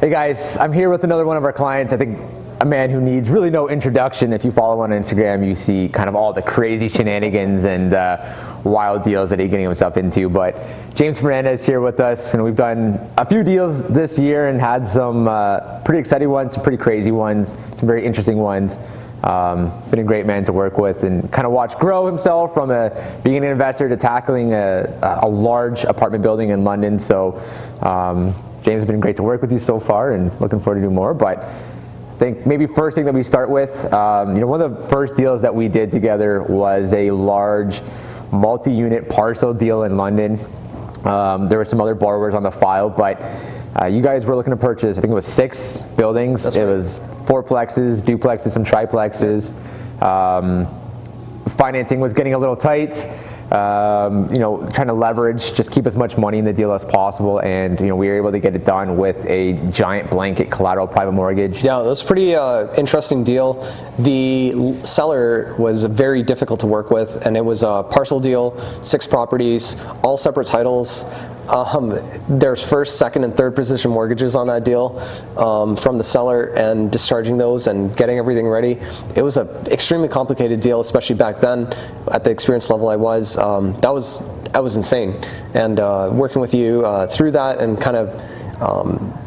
Hey guys, I'm here with another one of our clients. I think a man who needs really no introduction. If you follow him on Instagram, you see kind of all the crazy shenanigans and wild deals that he's getting himself into. But James Fernandez here with us, and we've done a few deals this year and had some pretty exciting ones, some pretty crazy ones, some very interesting ones. Been a great man to work with and kind of watch grow himself from being an investor to tackling a large apartment building in London. So James, has been great to work with you so far and looking forward to do more. But I think maybe first thing that we start with, one of the first deals that we did together was a large multi-unit parcel deal in London. There were some other borrowers on the file, but you guys were looking to purchase, I think it was 6 buildings. That's right. It was 4plexes, duplexes, some triplexes. Financing was getting a little tight. Trying to leverage, just keep as much money in the deal as possible, and we were able to get it done with a giant blanket collateral private mortgage. Yeah, it was a pretty interesting deal. The seller was very difficult to work with, and it was a parcel deal, 6 properties, all separate titles. There's first, second, and third position mortgages on that deal from the seller, and discharging those and getting everything ready. It was an extremely complicated deal, especially back then at the experience level I was. That was insane. And working with you through that and kind of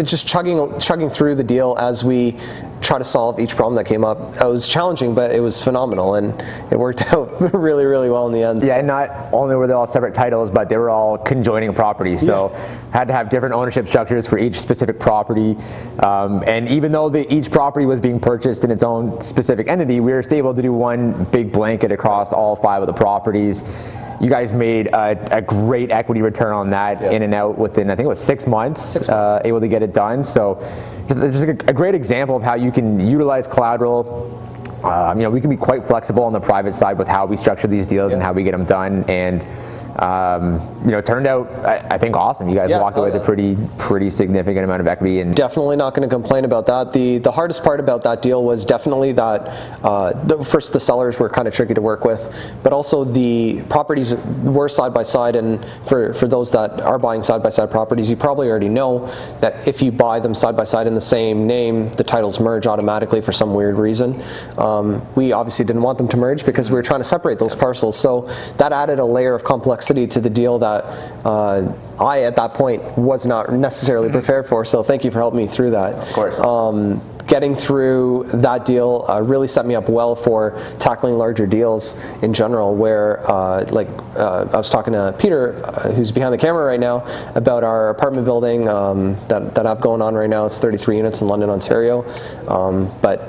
just chugging through the deal as we try to solve each problem that came up. It was challenging, but it was phenomenal, and it worked out really, really well in the end. Yeah, and not only were they all separate titles, but they were all conjoining properties. So had to have different ownership structures for each specific property. And even though each property was being purchased in its own specific entity, we were still able to do one big blanket across all 5 of the properties. You guys made a great equity return on that, in and out within, I think it was 6 months, able to get it done. So just a great example of how you can utilize collateral. We can be quite flexible on the private side with how we structure these deals and how we get them done. And it turned out, I think, awesome. You guys walked away with a pretty significant amount of equity. And definitely not going to complain about that. The hardest part about that deal was definitely that first, the sellers were kind of tricky to work with, but also the properties were side by side. And for those that are buying side by side properties, you probably already know that if you buy them side by side in the same name, the titles merge automatically for some weird reason. We obviously didn't want them to merge because we were trying to separate those parcels. So that added a layer of complexity to the deal that I, at that point, was not necessarily prepared for. So thank you for helping me through that. Of course. Getting through that deal really set me up well for tackling larger deals in general, where I was talking to Peter, who's behind the camera right now, about our apartment building that I've going on right now. It's 33 units in London, Ontario. But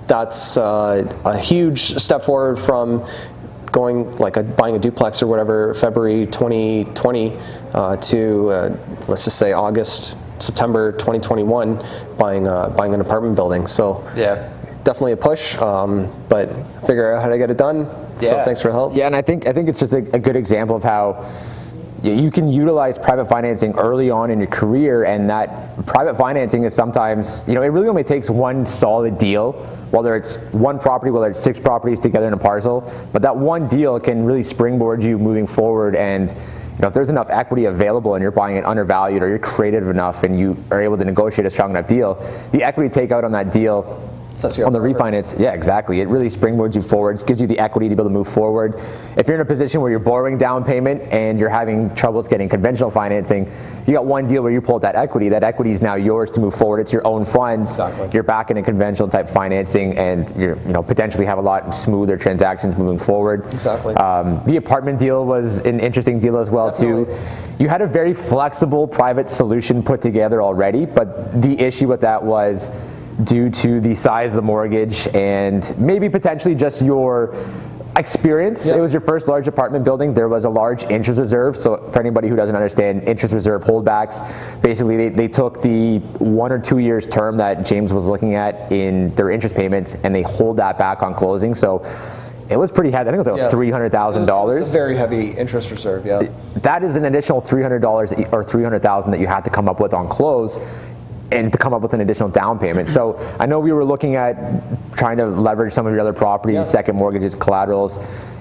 that's a huge step forward from going buying a duplex or whatever February 2020 to let's just say September 2021 buying an apartment building. So definitely a push, but figure out how to get it done. So thanks for the help. Yeah, and I think it's just a good example of how you can utilize private financing early on in your career, and that private financing is sometimes, it really only takes one solid deal, whether it's one property, whether it's 6 properties together in a parcel, but that one deal can really springboard you moving forward. And if there's enough equity available and you're buying it undervalued, or you're creative enough and you are able to negotiate a strong enough deal, the equity takeout on that deal on the refinance, exactly. It really springboards you forwards, gives you the equity to be able to move forward. If you're in a position where you're borrowing down payment and you're having troubles getting conventional financing, you got one deal where you pull that equity is now yours to move forward. It's your own funds. Exactly. You're back in a conventional type financing, and you're potentially have a lot smoother transactions moving forward. Exactly. The apartment deal was an interesting deal as well. Definitely. Too. You had a very flexible private solution put together already, but the issue with that was due to the size of the mortgage and maybe potentially just your experience. It was your first large apartment building. There was a large interest reserve. So for anybody who doesn't understand interest reserve holdbacks, basically they took the 1 or 2 years term that James was looking at in their interest payments, and they hold that back on closing. So it was pretty heavy. I think it was like $300,000. It was a very heavy interest reserve. That is an additional $300 or $300,000 that you had to come up with on close, and to come up with an additional down payment. So I know we were looking at trying to leverage some of your other properties, second mortgages, collaterals,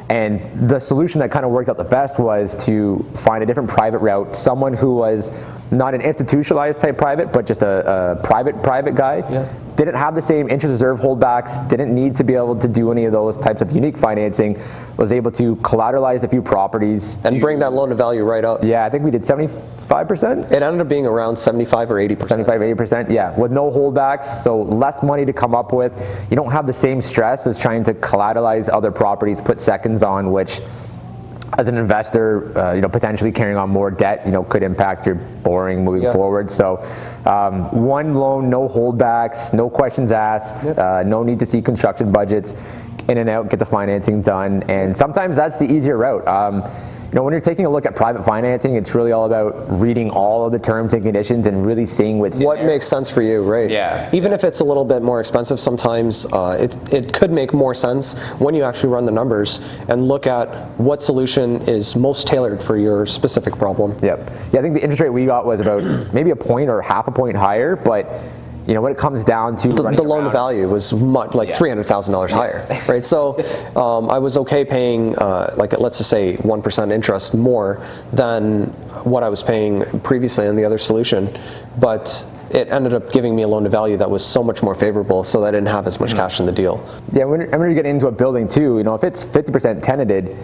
and the solution that kind of worked out the best was to find a different private route, someone who was not an institutionalized type private, but just a private guy. Yeah. Didn't have the same interest reserve holdbacks, didn't need to be able to do any of those types of unique financing, was able to collateralize a few properties. And bring that loan to value right up. Yeah, I think we did 75%? It ended up being around 75 or 80%. 75, 80%, yeah, with no holdbacks, so less money to come up with. You don't have the same stress as trying to collateralize other properties, put seconds on, which as an investor, potentially carrying on more debt, could impact your borrowing moving forward. So one loan, no holdbacks, no questions asked, no need to see construction budgets, in and out, get the financing done. And sometimes that's the easier route. When you're taking a look at private financing, it's really all about reading all of the terms and conditions and really seeing what makes sense for you, right? Yeah. Even if it's a little bit more expensive, sometimes it could make more sense when you actually run the numbers and look at what solution is most tailored for your specific problem. Yep. Yeah, I think the interest rate we got was about maybe a point or half a point higher, but when it comes down to the loan to value was much, like $300,000 higher, right? So I was okay paying, let's just say 1% interest more than what I was paying previously on the other solution, but it ended up giving me a loan to value that was so much more favorable, so that I didn't have as much cash in the deal. Yeah, when you get into a building too, if it's 50% tenanted,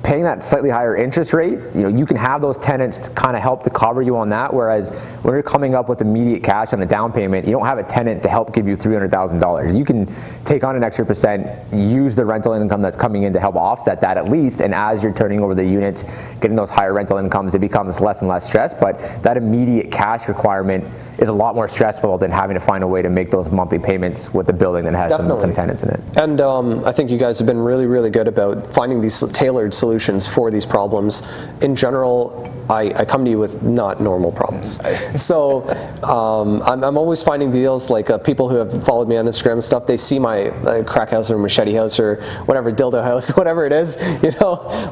paying that slightly higher interest rate, you can have those tenants to kind of help to cover you on that. Whereas when you're coming up with immediate cash on a down payment, you don't have a tenant to help give you $300,000. You can take on an extra percent, use the rental income that's coming in to help offset that at least. And as you're turning over the units, getting those higher rental incomes, it becomes less and less stress. But that immediate cash requirement is a lot more stressful than having to find a way to make those monthly payments with the building that has some tenants in it. And I think you guys have been really, really good about finding these tailored solutions for these problems. In general, I come to you with not normal problems. So I'm always finding deals, like people who have followed me on Instagram and stuff, they see my crack house or machete house or whatever, dildo house, whatever it is,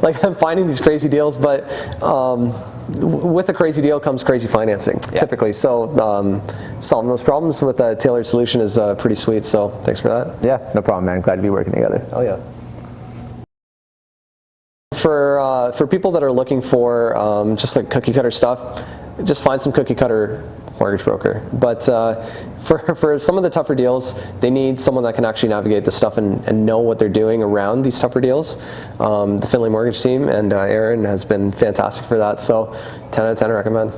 like I'm finding these crazy deals, but with a crazy deal comes crazy financing, typically. So solving those problems with a tailored solution is pretty sweet, so thanks for that. Yeah, no problem, man. Glad to be working together. Oh yeah. For people that are looking for just like cookie cutter stuff, just find some cookie cutter mortgage broker. But for some of the tougher deals, they need someone that can actually navigate the stuff and know what they're doing around these tougher deals. The Findlay Mortgage Team and Ehren has been fantastic for that. So 10 out of 10 recommend.